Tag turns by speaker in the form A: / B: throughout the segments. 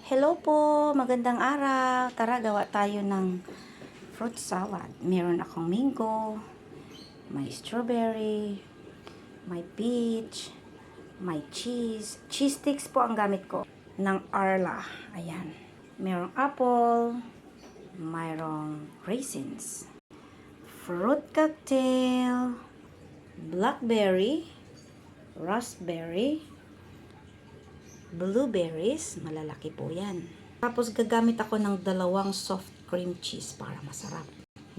A: Hello po, magandang araw. Tara, gawa tayo ng fruit salad. Meron akong mango, may strawberry, may peach, may cheese. Cheese sticks po ang gamit ko ng Arla. Ayan. Merong apple, mayroong raisins, fruit cocktail, blackberry, raspberry, blueberries, malalaki po yan. Tapos gagamit ako ng 2 soft cream cheese para masarap.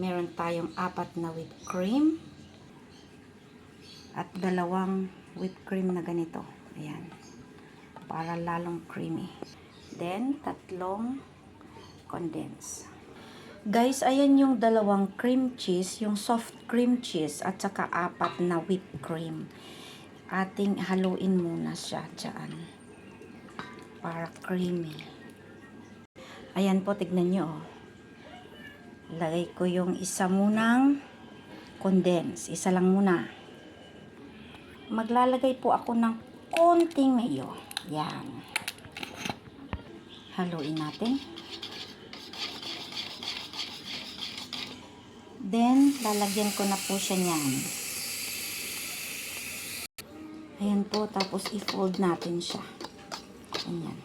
A: Meron tayong 4 na whipped cream at 2 whipped cream na ganito. Ayan. Para lalong creamy. Then, 3 condense. Guys, ayan yung 2 cream cheese, yung soft cream cheese at saka 4 na whipped cream. Ating haluin muna siya dyan para creamy. Ayan po, tignan nyo. Lagay ko yung isa munang condense. Isa lang muna. Maglalagay po ako ng konting mayo. Yan. Haluin natin. Then, lalagyan ko na po siya niyan. Ayan po, tapos i-fold natin siya. Ayan.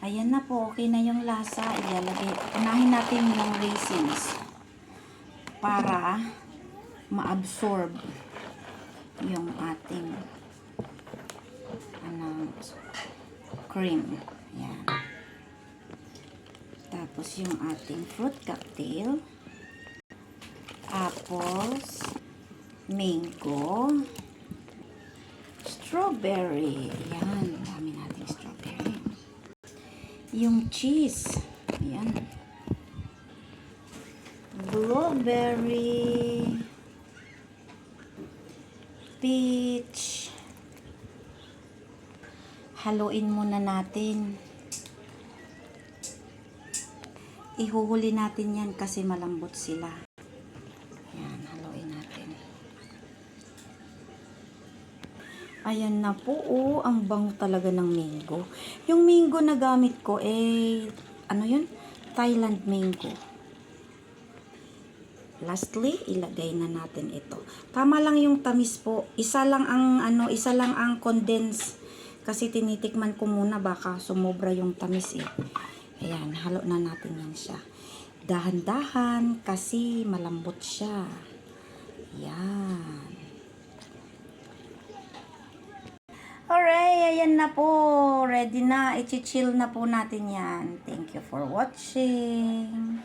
A: Ayan na po, okay na yung lasa. Ilalagay. Unahin natin yung raisins para ma-absorb yung ating cream. Ayan. Tapos yung ating fruit cocktail, apples, mango, strawberry. Ayan, dami natin strawberry. Yung cheese. Ayan. Blueberry, peach. Haluin muna natin. Ihuhuli natin yan kasi malambot sila. Ayan, haluin natin. Ayan na po, oh, ang bango talaga ng mango. Yung mango na gamit ko, ano yun? Thailand mango. Lastly, ilagay na natin ito. Tama lang yung tamis po. Isa lang ang condense. Kasi tinitikman ko muna, baka sumobra yung tamis eh. Ayan, halo na natin yan siya. Dahan-dahan kasi malambot siya. Ayan. Alright, ayan na po. Ready na. I-chill na po natin yan. Thank you for watching.